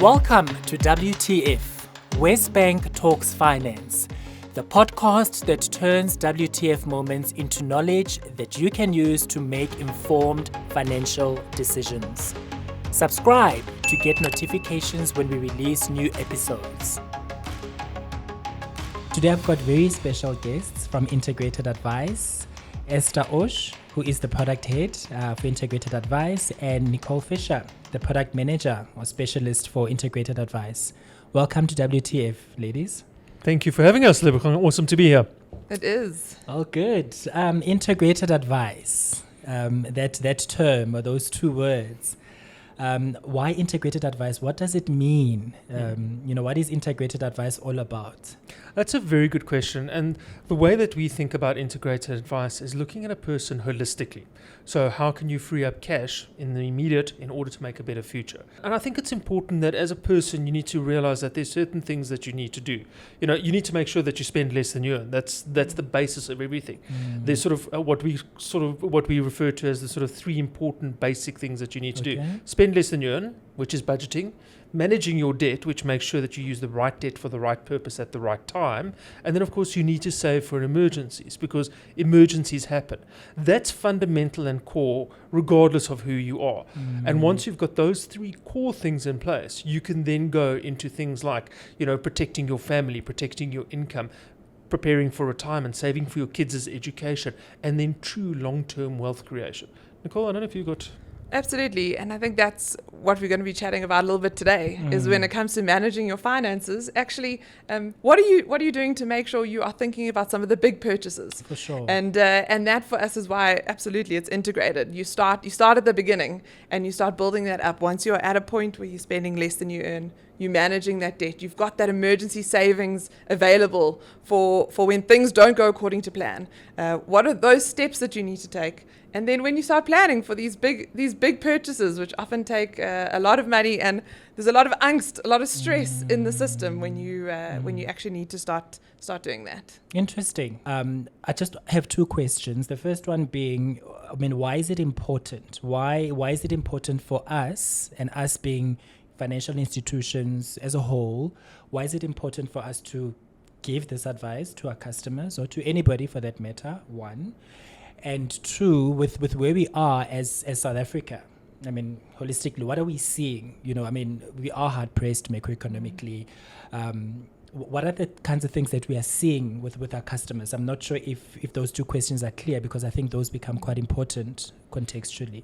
Welcome to WTF, WesBank Talks Finance, the podcast that turns WTF moments into knowledge that you can use to make informed financial decisions. Subscribe to get notifications when we release new episodes. Today I've got very special guests from Integrated Advice, Esther Osh, who is the product head for Integrated Advice, and Nicole Fisher, the product manager or specialist for Integrated Advice. Welcome to WTF, ladies. Thank you for having us, Lebekhang. Awesome to be here. It is. Oh, good. Integrated Advice, that term or those two words. Why integrated advice? What does it mean? What is integrated advice all about? That's a very good question. And the way that we think about integrated advice is looking at a person holistically. So how can you free up cash in the immediate in order to make a better future? And I think it's important that as a person, you need to realize that there's certain things that you need to do. You need to make sure that you spend less than you earn. That's the basis of everything. There's sort of what we refer to as the sort of three important basic things that you need to do. Spend less than you earn, which is budgeting, managing your debt, which makes sure that you use the right debt for the right purpose at the right time, and then of course you need to save for emergencies because emergencies happen. That's fundamental and core regardless of who you are. And once you've got those three core things in place, you can then go into things like protecting your family, protecting your income, preparing for retirement, saving for your kids' education, and then true long-term wealth creation. Nicole, I don't know if you got... Absolutely. And I think that's what we're going to be chatting about a little bit today, is when it comes to managing your finances, actually, what are you doing to make sure you are thinking about some of the big purchases? For sure. And that for us is why absolutely it's integrated. You start at the beginning and you start building that up. Once you're at a point where you're spending less than you earn, you're managing that debt. You've got that emergency savings available for when things don't go according to plan. What are those steps that you need to take? And then when you start planning for these big purchases, which often take a lot of money, and there's a lot of angst, a lot of stress in the system when you actually need to start doing that. Interesting. I just have two questions. The first one being, why is it important? Why is it important for us, and us being financial institutions as a whole, why is it important for us to give this advice to our customers or to anybody for that matter, one? And two, with where we are as South Africa, holistically, what are we seeing? We are hard pressed macroeconomically. What are the kinds of things that we are seeing with our customers? I'm not sure if those two questions are clear, because I think those become quite important contextually.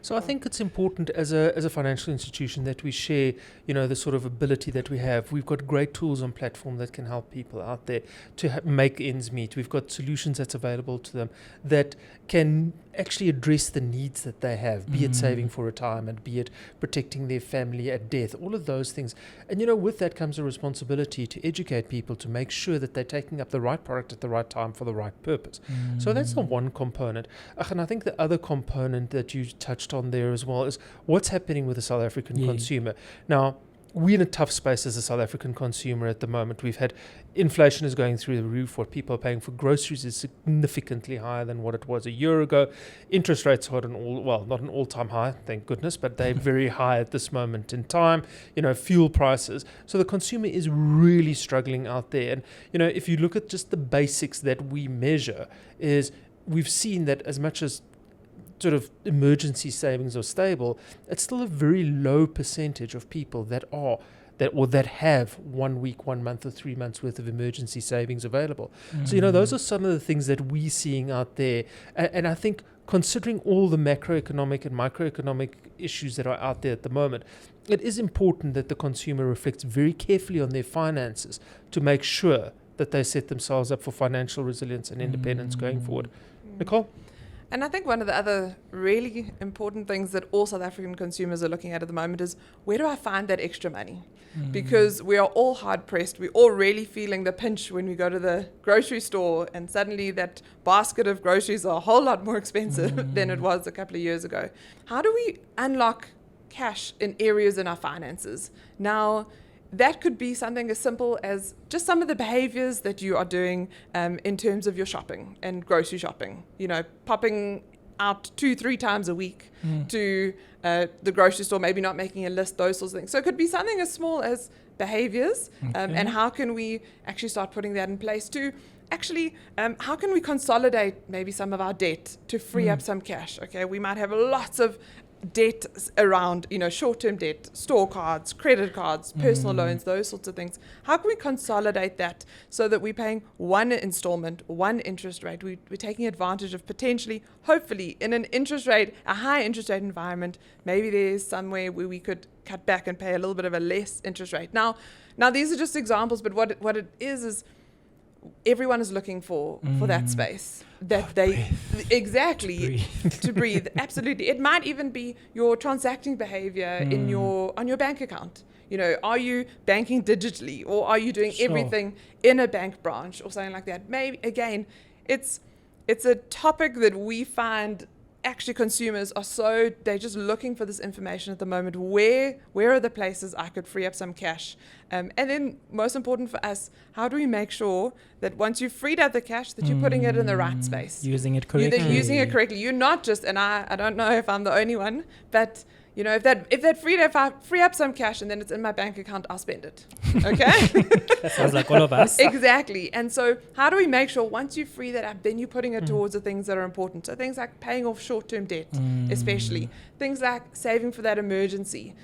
So I think it's important as a financial institution that we share, the sort of ability that we have. We've got great tools on platform that can help people out there to make ends meet. We've got solutions that's available to them that can actually address the needs that they have, be it saving for retirement, be it protecting their family at death, all of those things. And with that comes a responsibility to educate people to make sure that they're taking up the right product at the right time for the right purpose. So that's the one component. And I think the other component that you touched on there as well is what's happening with the South African consumer. Now, we're in a tough space as a South African consumer at the moment. We've had inflation is going through the roof. What people are paying for groceries is significantly higher than what it was a year ago. Interest rates are not an all-time high, thank goodness, but they're very high at this moment in time. Fuel prices. So the consumer is really struggling out there. And, if you look at just the basics that we measure, is we've seen that as much as sort of emergency savings are stable, it's still a very low percentage of people that have 1 week, 1 month, or 3 months worth of emergency savings available. So those are some of the things that we're seeing out there, and I think considering all the macroeconomic and microeconomic issues that are out there at the moment, it is important that the consumer reflects very carefully on their finances to make sure that they set themselves up for financial resilience and independence going forward. Nicole? And I think one of the other really important things that all South African consumers are looking at the moment is, where do I find that extra money? Because we are all hard pressed. We're all really feeling the pinch when we go to the grocery store, and suddenly that basket of groceries are a whole lot more expensive than it was a couple of years ago. How do we unlock cash in areas in our finances? Now, that could be something as simple as just some of the behaviors that you are doing in terms of your shopping and grocery shopping. Popping out 2-3 times a week to the grocery store, maybe not making a list, those sorts of things. So it could be something as small as behaviors, and how can we actually start putting that in place to actually, how can we consolidate maybe some of our debt to free up some cash? Okay, we might have lots of debt around, short-term debt, store cards, credit cards, personal loans, those sorts of things. How can we consolidate that so that we're paying one installment, one interest rate? We're taking advantage of potentially, hopefully, in a high interest rate environment, maybe there's somewhere where we could cut back and pay a little bit of a less interest rate. Now these are just examples, but what it is everyone is looking for that space that exactly to breathe. Absolutely. It might even be your transacting behavior on your bank account. Are you banking digitally, or are you doing everything in a bank branch or something like that? Maybe again, it's a topic that we find actually consumers they're just looking for this information at the moment. Where are the places I could free up some cash? And then most important for us, how do we make sure that once you've freed up the cash, that you're putting it in the right space? Using it correctly. You're not just, and I don't know if I'm the only one, but if I free up some cash and then it's in my bank account, I'll spend it. Okay? That sounds like all of us. Exactly. And so how do we make sure once you free that up, then you're putting it towards the things that are important? So things like paying off short-term debt, especially. Things like saving for that emergency.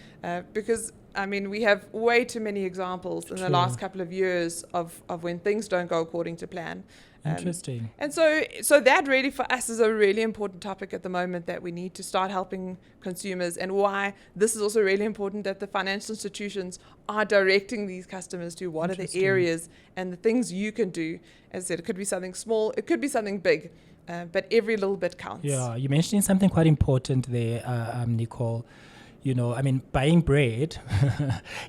Because, we have way too many examples in the last couple of years of when things don't go according to plan. Interesting. And so that really for us is a really important topic at the moment, that we need to start helping consumers, and why this is also really important that the financial institutions are directing these customers to what are the areas and the things you can do. As I said, it could be something small, it could be something big, but every little bit counts. Yeah, you mentioned something quite important there, Nicole. Buying bread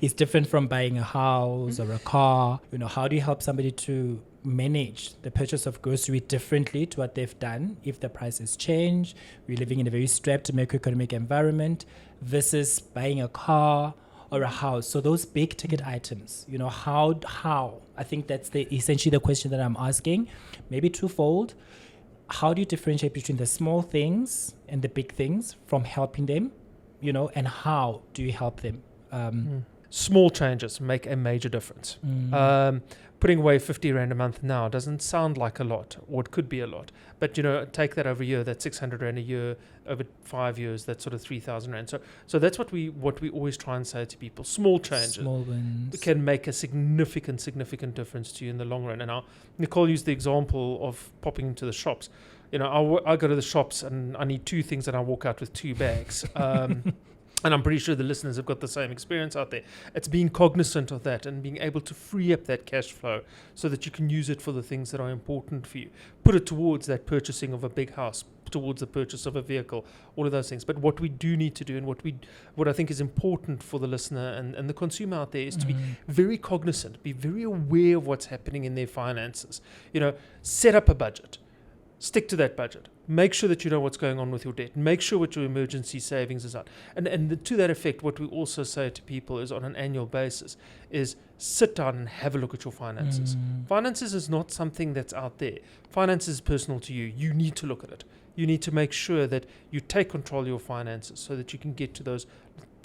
is different from buying a house or a car. How do you help somebody to manage the purchase of grocery differently to what they've done if the prices change? We're living in a very strapped macroeconomic environment versus buying a car or a house. So those big ticket items, how? I think that's essentially the question that I'm asking. Maybe twofold. How do you differentiate between the small things and the big things from helping them? And how do you help them? Small changes make a major difference. Putting away 50 Rand a month now doesn't sound like a lot, or it could be a lot. But, take that over a year, that's 600 Rand a year. Over 5 years, that's sort of 3,000 Rand. So that's what we always try and say to people. Small changes. Small wins. Can make a significant difference to you in the long run. And Nicole used the example of popping into the shops. I go to the shops and I need 2 things and I walk out with 2 bags. And I'm pretty sure the listeners have got the same experience out there. It's being cognizant of that and being able to free up that cash flow so that you can use it for the things that are important for you. Put it towards that purchasing of a big house, towards the purchase of a vehicle, all of those things. But what we do need to do, and what I think is important for the listener and the consumer out there, is to be very cognizant, be very aware of what's happening in their finances. Set up a budget. Stick to that budget. Make sure that you know what's going on with your debt. Make sure what your emergency savings is at. And to that effect, what we also say to people is on an annual basis is sit down and have a look at your finances. Finances is not something that's out there. Finances is personal to you. You need to look at it. You need to make sure that you take control of your finances so that you can get to those.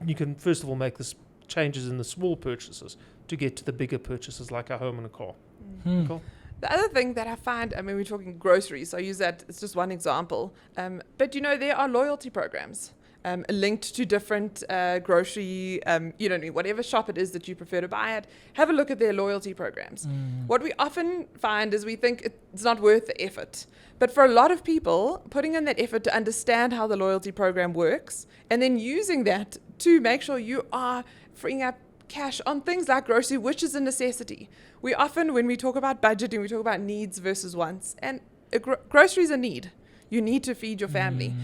You can, first of all, make the changes in the small purchases to get to the bigger purchases like a home and a car. Cool. The other thing that I find, we're talking groceries, so I use that, it's just one example. But there are loyalty programs linked to different grocery, whatever shop it is that you prefer to buy at, have a look at their loyalty programs. What we often find is we think it's not worth the effort. But for a lot of people, putting in that effort to understand how the loyalty program works and then using that to make sure you are freeing up cash on things like grocery, which is a necessity. We often, when we talk about budgeting, we talk about needs versus wants, and grocery is a need. You need to feed your family,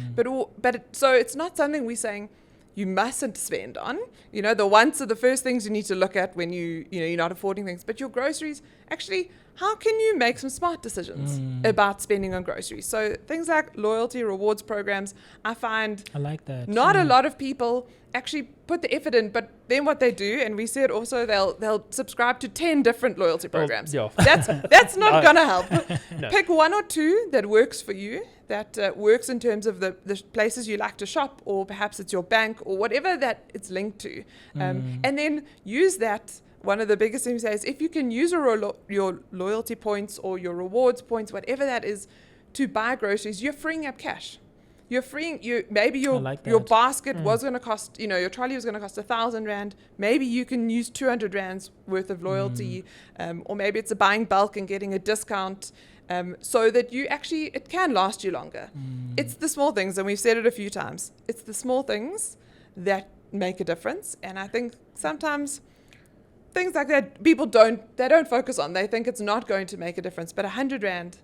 so it's not something we're saying you mustn't spend on. The wants are the first things you need to look at when you're not affording things. But your groceries, actually, how can you make some smart decisions about spending on groceries? So things like loyalty rewards programs, I find I like that. not a lot of people actually put the effort in, but then what they do, and we said also they'll subscribe to 10 different loyalty programs. Yeah. That's not going to help. No. Pick one or two that works for you, that works in terms of the places you like to shop, or perhaps it's your bank or whatever that it's linked to. And then use that. One of the biggest things is if you can use your loyalty points or your rewards points, whatever that is, to buy groceries, you're freeing up cash. You're freeing maybe your basket was going to cost, your trolley was going to cost 1,000 rand. Maybe you can use 200 rands worth of loyalty, or maybe it's a buying bulk and getting a discount, so that it can last you longer. It's the small things, and we've said it a few times. It's the small things that make a difference, and I think sometimes things like that people don't focus on. They think it's not going to make a difference, but 100 rand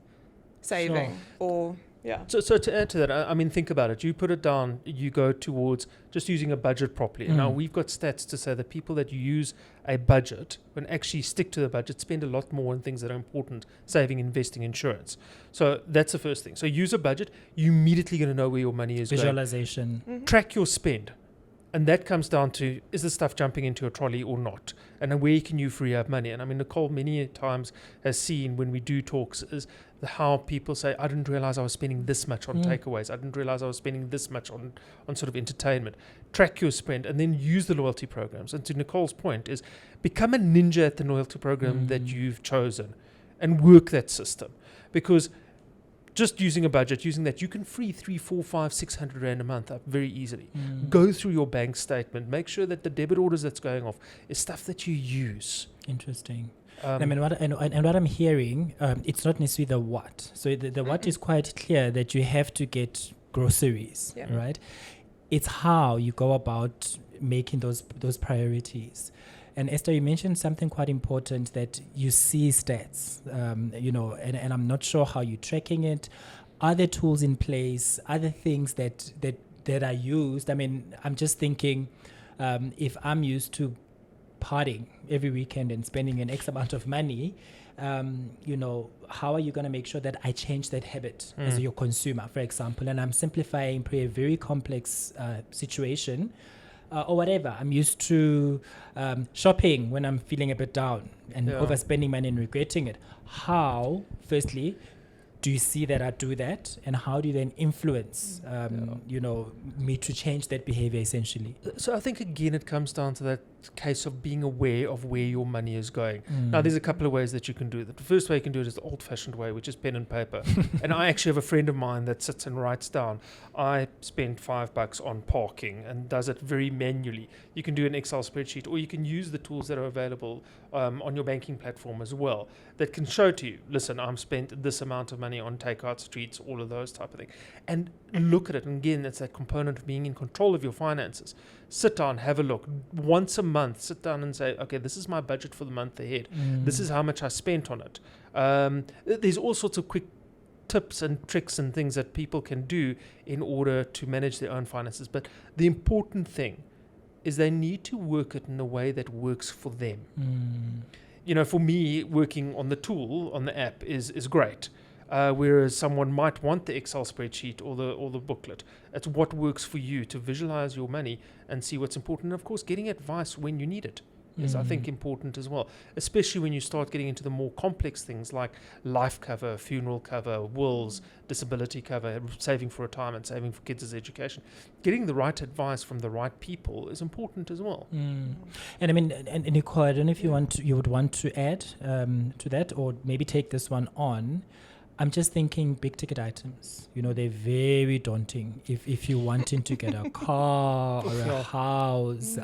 saving or. Yeah. So to add to that, I mean, think about it. You put it down, you go towards just using a budget properly. And now we've got stats to say that people that use a budget, when actually stick to the budget, spend a lot more on things that are important, saving, investing, insurance. So that's the first thing. So use a budget. You're immediately going to know where your money is Visualization. going. Track your spend. And that comes down to, is the stuff jumping into your trolley or not? And then where can you free up money? And I mean, Nicole many times has seen when we do talks is how people say, I didn't realize I was spending this much on takeaways. I didn't realize I was spending this much on sort of entertainment. Track your spend and then use the loyalty programs. And to Nicole's point is become a ninja at the loyalty program that you've chosen and work that system. Because just using a budget, using that, you can free 300, 400, 500, 600 rand a month up very easily. Go through your bank statement. Make sure that the debit orders that's going off is stuff that you use. Interesting. I mean, what I'm hearing, it's not necessarily the what. So the what is quite clear that you have to get groceries, right? It's how you go about making those priorities. And Esther, you mentioned something quite important, that you see stats, and I'm not sure how you're tracking it. Are there tools in place? Are there things that are used? I mean, I'm just thinking, if I'm used to partying every weekend and spending an X amount of money, how are you going to make sure that I change that habit as your consumer, for example? And I'm simplifying a very complex situation. Or whatever. I'm used to shopping when I'm feeling a bit down and overspending money and regretting it. How, firstly, do you see that I do that? And how do you then influence, me to change that behavior essentially? So I think, again, it comes down to that case of being aware of where your money is going. Now, there's a couple of ways that you can do that. The first way you can do it is the old-fashioned way, which is pen and paper. And I actually have a friend of mine that sits and writes down, I spent $5 on parking, and does it very manually. You can do an Excel spreadsheet, or you can use the tools that are available on your banking platform as well, that can show to you, listen, I've spent this amount of money on takeout, streets, all of those type of things. And look at it. And again, it's that component of being in control of your finances. Sit down, have a look. Once a month, sit down and say, okay, this is my budget for the month ahead. This is how much I spent on it. There's all sorts of quick tips and tricks and things that people can do in order to manage their own finances. But the important thing is they need to work it in a way that works for them. For me, working on the tool, on the app is great. Whereas someone might want the Excel spreadsheet or the booklet. It's what works for you to visualize your money and see what's important. And of course, getting advice when you need it is, I think, important as well, especially when you start getting into the more complex things like life cover, funeral cover, wills, disability cover, saving for retirement, saving for kids' education. Getting the right advice from the right people is important as well. And I mean, and Nicole, I don't know if you would want to add to that, or maybe take this one on. I'm just thinking big ticket items. They're very daunting. If you're wanting to get a car or a house,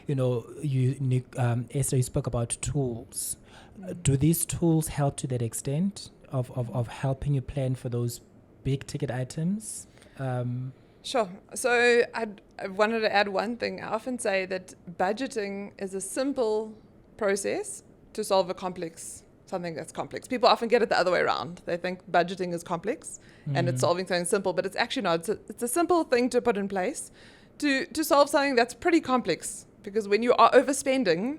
Esther, you spoke about tools. Do these tools help to that extent of helping you plan for those big ticket items? Sure. So I wanted to add one thing. I often say that budgeting is a simple process to solve something that's complex. People often get it the other way around. They think budgeting is complex and it's solving something simple, but it's actually not. It's a simple thing to put in place to solve something that's pretty complex, because when you are overspending,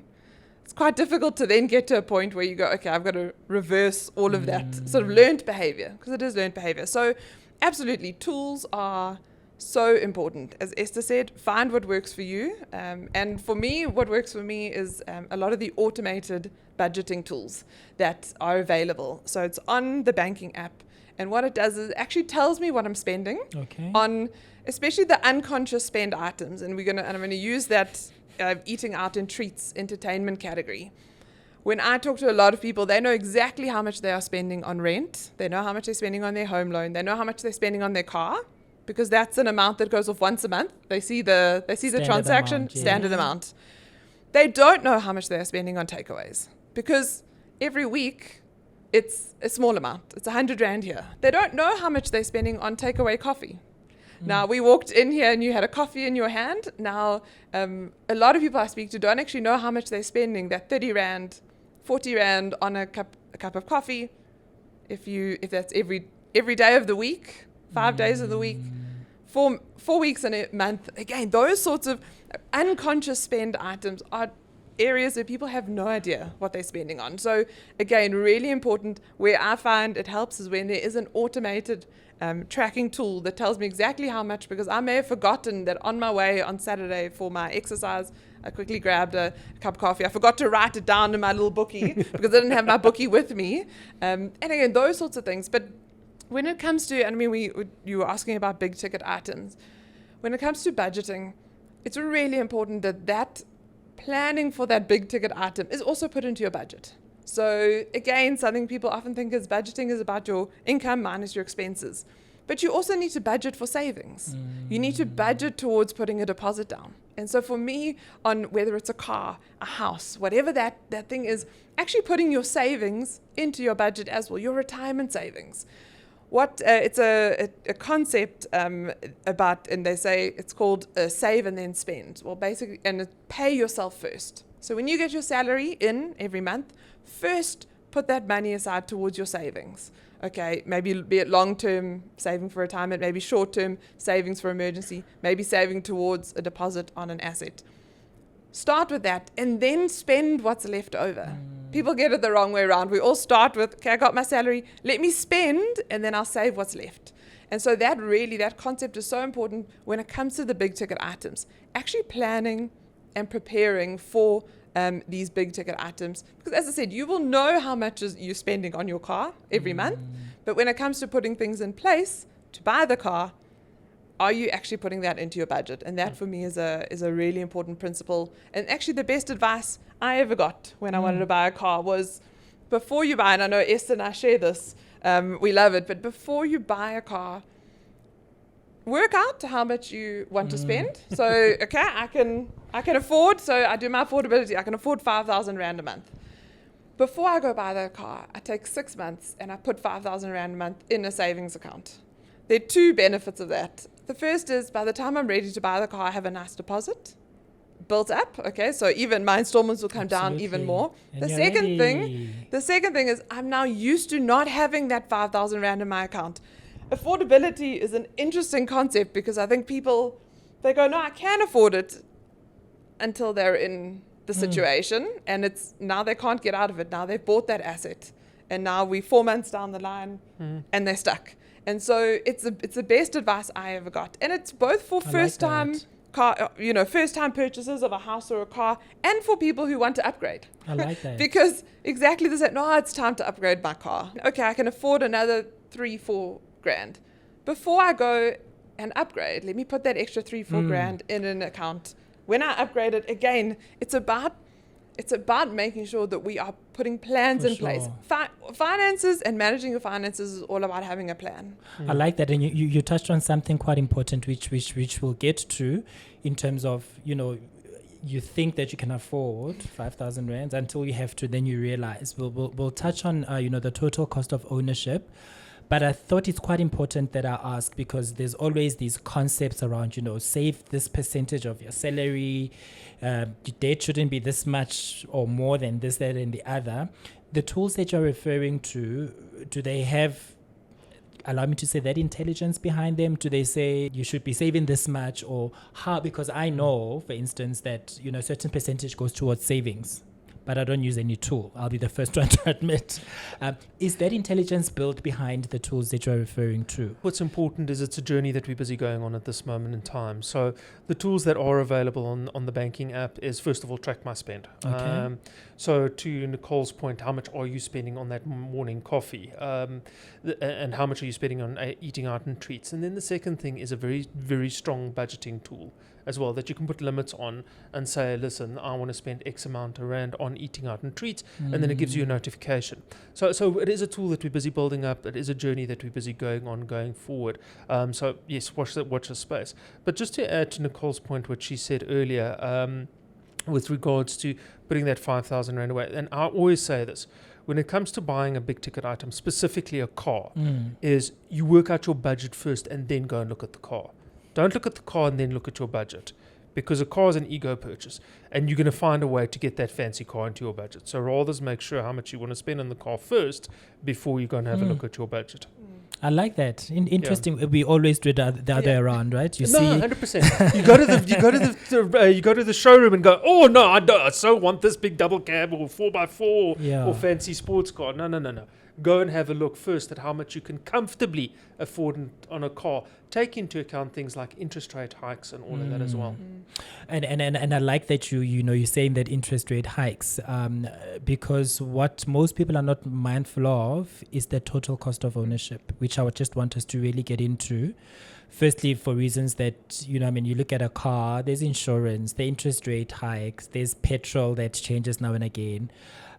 it's quite difficult to then get to a point where you go, okay, I've got to reverse all of that sort of learned behavior, because it is learned behavior. So absolutely, tools are So important. As Esther said, find what works for you. And for me, what works for me is a lot of the automated budgeting tools that are available. So it's on the banking app. And what it does is it actually tells me what I'm spending on, especially the unconscious spend items. And I'm going to use that eating out and treats entertainment category. When I talk to a lot of people, they know exactly how much they are spending on rent. They know how much they're spending on their home loan. They know how much they're spending on their car, because that's an amount that goes off once a month. They see the transaction, standard amount. They don't know how much they're spending on takeaways, because every week it's a small amount. It's 100 Rand here. They don't know how much they're spending on takeaway coffee. Now, we walked in here and you had a coffee in your hand. Now, a lot of people I speak to don't actually know how much they're spending, that 30 Rand, 40 Rand on a cup of coffee. If that's every day of the week, 5 days of the week, 4 weeks in a month. Again, those sorts of unconscious spend items are areas where people have no idea what they're spending on. So again, really important. Where I find it helps is when there is an automated tracking tool that tells me exactly how much, because I may have forgotten that on my way on Saturday for my exercise, I quickly grabbed a cup of coffee. I forgot to write it down in my little bookie because I didn't have my bookie with me. And again, those sorts of things. But when it comes to, I mean, you were asking about big ticket items. When it comes to budgeting, it's really important that planning for that big ticket item is also put into your budget. So again, something people often think is budgeting is about your income minus your expenses. But you also need to budget for savings. You need to budget towards putting a deposit down. And so for me, on whether it's a car, a house, whatever that thing is, actually putting your savings into your budget as well, your retirement savings. It's a concept about, and they say it's called save and then spend. Well, basically, and pay yourself first. So when you get your salary in every month, first put that money aside towards your savings. Okay, maybe be it long-term saving for retirement, maybe short-term savings for emergency, maybe saving towards a deposit on an asset. Start with that and then spend what's left over. People get it the wrong way around. We all start with, okay, I got my salary, let me spend, and then I'll save what's left. And so that concept is so important when it comes to the big ticket items. Actually planning and preparing for these big ticket items. Because as I said, you will know how much you're spending on your car every month. But when it comes to putting things in place to buy the car, are you actually putting that into your budget? And that for me is a really important principle. And actually the best advice I ever got when I wanted to buy a car was, before you buy, and I know Esther and I share this, we love it, but before you buy a car, work out how much you want to spend. So, okay, I can afford, so I do my affordability, I can afford 5,000 Rand a month. Before I go buy that car, I take 6 months and I put 5,000 Rand a month in a savings account. There are two benefits of that. The first is, by the time I'm ready to buy the car, I have a nice deposit built up. Okay, so even my installments will come down even more. And The second thing is, I'm now used to not having that 5,000 Rand in my account. Affordability is an interesting concept, because I think people, they go, no, I can afford it, until they're in the situation, and it's now they can't get out of it. Now they've bought that asset, and now we're 4 months down the line and they're stuck. And so it's the best advice I ever got. And it's both for first-time purchases of a house or a car, and for people who want to upgrade. I like that. Because exactly they said, no, it's time to upgrade my car. Okay, I can afford another 3-4 grand. Before I go and upgrade, let me put that extra 3-4 grand in an account. When I upgrade it, again, it's about making sure that we are putting plans in place. Finances and managing your finances is all about having a plan. I like that, and you touched on something quite important, which we'll get to, in terms of, you think that you can afford 5,000 Rands until you have to, then you realize. We'll touch on the total cost of ownership. But I thought it's quite important that I ask, because there's always these concepts around, save this percentage of your salary, debt shouldn't be this much or more than this, that, and the other. The tools that you're referring to, do they have, allow me to say, that intelligence behind them? Do they say you should be saving this much, or how? Because I know, for instance, that, a certain percentage goes towards savings. but I don't use any tool. I'll be the first one to admit. Is that intelligence built behind the tools that you're referring to? What's important is it's a journey that we're busy going on at this moment in time. So the tools that are available on the banking app is, first of all, track my spend. Okay. So to Nicole's point, how much are you spending on that morning coffee? And how much are you spending on eating out and treats? And then the second thing is a very, very strong budgeting tool as well, that you can put limits on and say, listen, I want to spend X amount of rand on eating out and treats, and then it gives you a notification. So it is a tool that we're busy building up. It is a journey that we're busy going forward. So yes, watch the space. But just to add to Nicole's point, what she said earlier, with regards to putting that 5,000 rand away, and I always say this, when it comes to buying a big ticket item, specifically a car, is you work out your budget first and then go and look at the car. Don't look at the car and then look at your budget, because a car is an ego purchase and you're going to find a way to get that fancy car into your budget. So rather make sure how much you want to spend on the car first before you go and have a look at your budget. I like that. Interesting. We always do it the other way around, right? You see, 100%. You go to the showroom and go, oh no, I so want this big double cab or 4x4 or fancy sports car. No. Go and have a look first at how much you can comfortably afford on a car. Take into account things like interest rate hikes and all of that as well. And I like that you're saying that interest rate hikes, because what most people are not mindful of is the total cost of ownership, which I would just want us to really get into. Firstly, for reasons that, you look at a car, there's insurance, the interest rate hikes, there's petrol that changes now and again.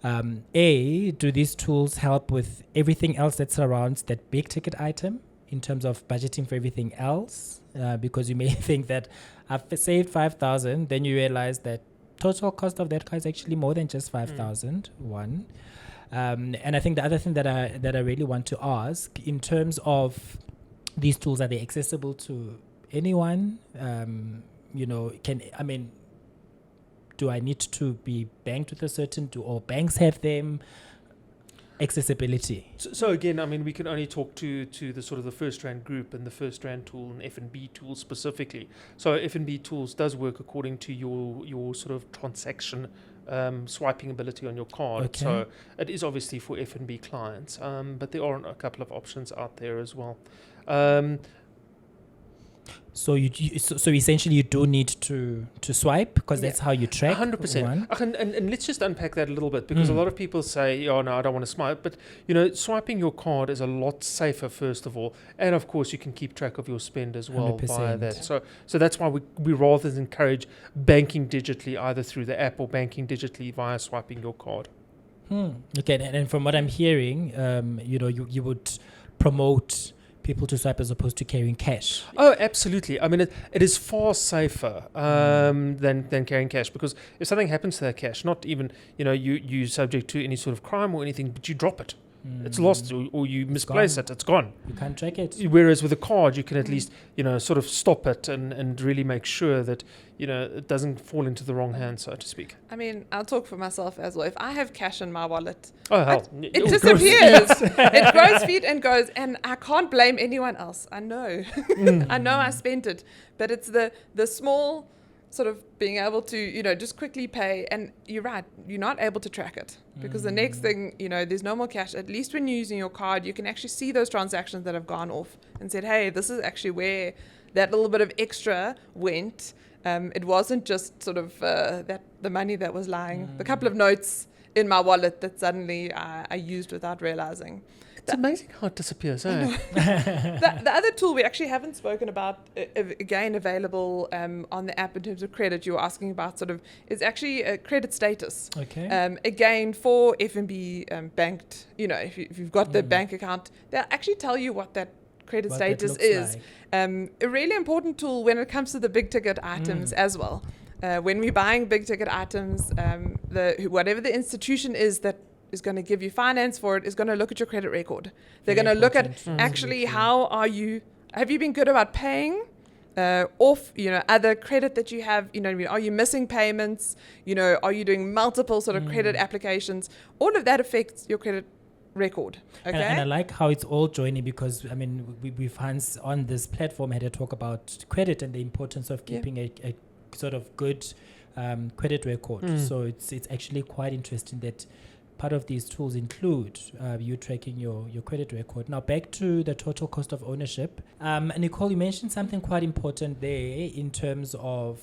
Do these tools help with everything else that surrounds that big ticket item in terms of budgeting for everything else? Because you may think that I've saved 5,000, then you realize that total cost of that car is actually more than just 5,000. One. And I think the other thing that I really want to ask, in terms of these tools, are they accessible to anyone? Do I need to be banked with a certain, do all banks have them? Accessibility. So again, we can only talk to the sort of the First Rand group and the First Rand tool and F&B tools specifically. So F&B tools does work according to your sort of transaction swiping ability on your card. Okay. So it is obviously for F&B clients, but there are a couple of options out there as well. So so essentially you do need to swipe, because that's how you track. 100%. And let's just unpack that a little bit, because a lot of people say, oh no, I don't want to swipe. But swiping your card is a lot safer, first of all, and of course you can keep track of your spend as well 100%. via that. So that's why we rather encourage banking digitally, either through the app or banking digitally via swiping your card. Okay, and from what I'm hearing, you would promote people to swipe as opposed to carrying cash. Oh, absolutely. It is far safer than carrying cash, because if something happens to that cash, not even you subject to any sort of crime or anything, but you drop it, it's lost, or you misplace it, it's gone. You can't track it. Whereas with a card, you can at least sort of stop it and really make sure that it doesn't fall into the wrong hands, so to speak. I'll talk for myself as well. If I have cash in my wallet, oh hell, it disappears. It grows feet and goes, and I can't blame anyone else. I know. I know I spent it, but it's the small sort of being able to, just quickly pay. And you're right, you're not able to track it, because the next thing, there's no more cash. At least when you're using your card, you can actually see those transactions that have gone off and said, hey, this is actually where that little bit of extra went. It wasn't just sort of the money that was lying, the couple of notes in my wallet that suddenly I used without realizing. It's amazing how it disappears, eh? The other tool we actually haven't spoken about, again available on the app in terms of credit, you were asking about is actually a credit status. Okay. Again, for F&B banked, if you've got the bank account, they'll actually tell you what that credit status is. Like. A really important tool when it comes to the big ticket items as well. When we're buying big ticket items, whatever the institution is that is going to give you finance for it is going to look at your credit record. They're going to look at actually have you been good about paying off, other credit that you have, are you missing payments, are you doing multiple sort of credit applications? All of that affects your credit record. Okay. And I like how it's all joining, because we've hands on this platform had a talk about credit and the importance of keeping a sort of good credit record. So it's actually quite interesting that part of these tools include you tracking your credit record. Now back to the total cost of ownership. Nicole, you mentioned something quite important there in terms of,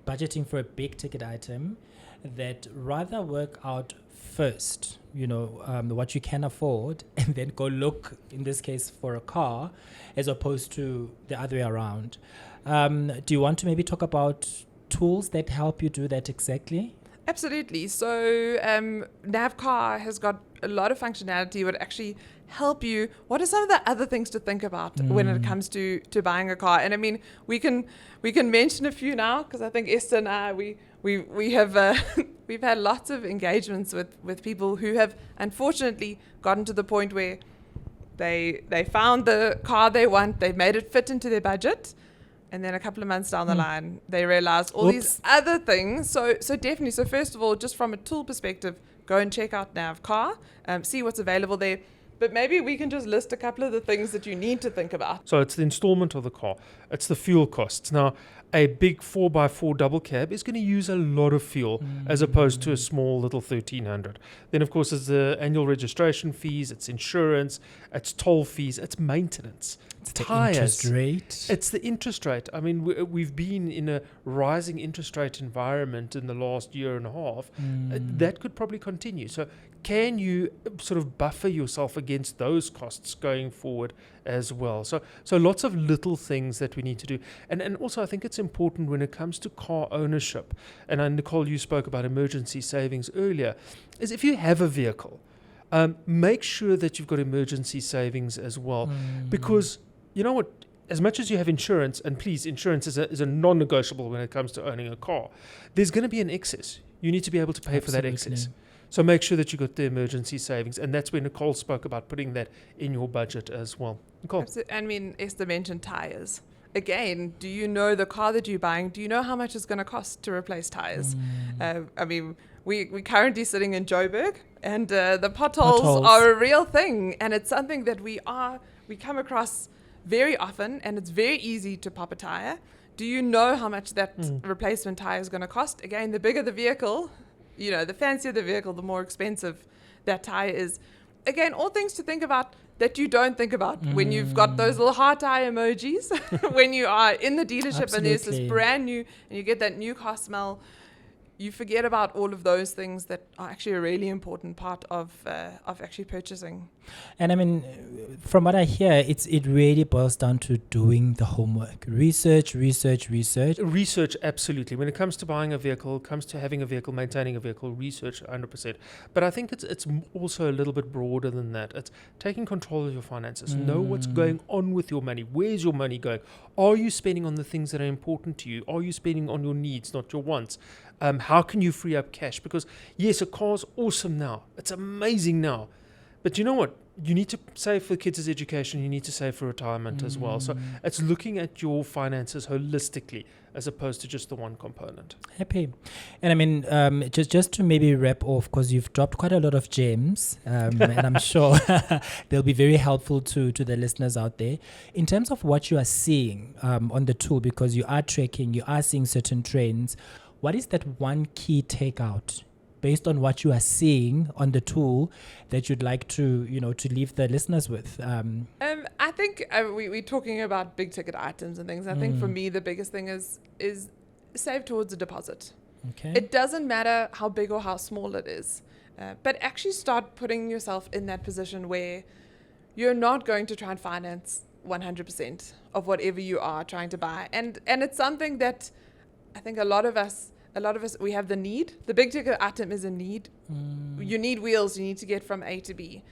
budgeting for a big ticket item, that rather work out first, what you can afford and then go look, in this case, for a car, as opposed to the other way around. Do you want to maybe talk about tools that help you do that exactly? Absolutely. So Navcar has got a lot of functionality would actually help you. What are some of the other things to think about when it comes to buying a car? And I mean, we can mention a few now, because I think Esther and I, we have we've had lots of engagements with people who have unfortunately gotten to the point where they found the car they want, they've made it fit into their budget, and then a couple of months down the line, they realize all these other things. So definitely. So first of all, just from a tool perspective, go and check out Navcar, see what's available there. But maybe we can just list a couple of the things that you need to think about. So it's the installment of the car. It's the fuel costs. Now, a big 4x4 double cab is going to use a lot of fuel as opposed to a small little 1300. Then, of course, there's the annual registration fees, it's insurance, it's toll fees, it's maintenance. It's the tires. interest rate. It's the interest rate. I mean, we've been in a rising interest rate environment in the last year and a half. That could probably continue. So can you sort of buffer yourself against those costs going forward as well? So lots of little things that we need to do. And also I think it's important when it comes to car ownership, and Nicole, you spoke about emergency savings earlier, is if you have a vehicle, make sure that you've got emergency savings as well. Because you know what, as much as you have insurance, and please, insurance is a non-negotiable when it comes to owning a car, there's going to be an excess. You need to be able to pay for that excess. So make sure that you got the emergency savings. And that's where Nicole spoke about putting that in your budget as well. Nicole? I mean, Esther mentioned tires. Again, do you know the car that you're buying? Do you know how much it's going to cost to replace tires? I mean, we're currently sitting in Joburg, and the potholes are a real thing. And it's something that we come across very often, and it's very easy to pop a tire. Do you know how much that replacement tire is going to cost? Again, the bigger the vehicle, the fancier the vehicle, the more expensive that tire is. Again, all things to think about that you don't think about when you've got those little heart eye emojis, when you are in the dealership and there's this brand new, and you get that new car smell. You forget about all of those things that are actually a really important part of actually purchasing. And I mean, from what I hear, it really boils down to doing the homework. Research, absolutely. When it comes to buying a vehicle, comes to having a vehicle, maintaining a vehicle, research 100%. But I think it's also a little bit broader than that. It's taking control of your finances. Know what's going on with your money. Where's your money going? Are you spending on the things that are important to you? Are you spending on your needs, not your wants? How can you free up cash? Because yes, a car's awesome now. It's amazing now. But you know what? You need to save for kids' education. You need to save for retirement as well. So it's looking at your finances holistically as opposed to just the one component. Happy. And I mean, just to maybe wrap off, because you've dropped quite a lot of gems, and I'm sure they'll be very helpful to the listeners out there. In terms of what you are seeing on the tool, because you are tracking, you are seeing certain trends, what is that one key takeout based on what you are seeing on the tool that you'd like to leave the listeners with? I think we're talking about big ticket items and things. I think for me, the biggest thing is save towards a deposit. Okay. It doesn't matter how big or how small it is, but actually start putting yourself in that position where you're not going to try and finance 100% of whatever you are trying to buy. And it's something that I think a lot of us, we have the need. The big ticket item is a need. You need wheels. You need to get from A to B.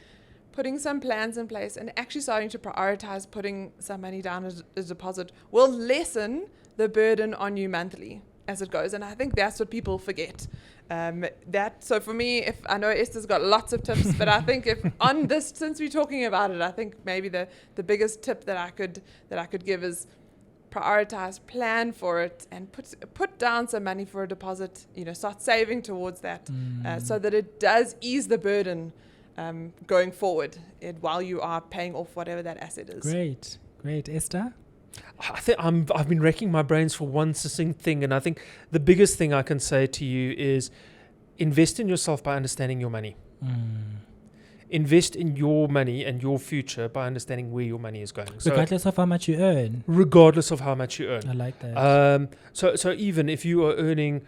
Putting some plans in place and actually starting to prioritize putting some money down as a deposit will lessen the burden on you monthly as it goes. And I think that's what people forget. So for me, if I know Esther's got lots of tips, but I think if on this, since we're talking about it, I think maybe the biggest tip that I could give is prioritize, plan for it, and put down some money for a deposit. Start saving towards that, so that it does ease the burden going forward while you are paying off whatever that asset is. Great, Esther. I think I've been racking my brains for one succinct thing, and I think the biggest thing I can say to you is invest in yourself by understanding your money. Invest in your money and your future by understanding where your money is going. Regardless of how much you earn. Regardless of how much you earn. I like that. So even if you are earning,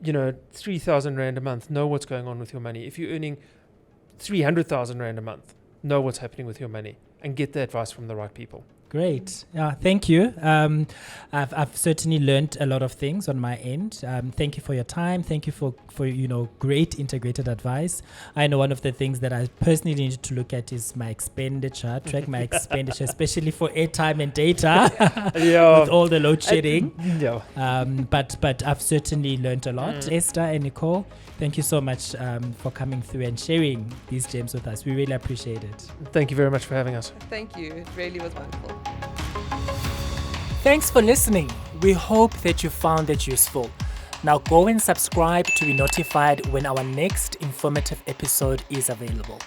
3,000 Rand a month, know what's going on with your money. If you're earning 300,000 Rand a month, know what's happening with your money and get the advice from the right people. Great. Thank you. I've certainly learned a lot of things on my end. Thank you for your time. Thank you for great integrated advice. I know one of the things that I personally need to look at is my expenditure, track my expenditure, especially for airtime and data with all the load shedding. But I've certainly learned a lot. Esther and Nicole, thank you so much for coming through and sharing these gems with us. We really appreciate it. Thank you very much for having us. Thank you. It really was wonderful. Thanks for listening. We hope that you found it useful. Now go and subscribe to be notified when our next informative episode is available.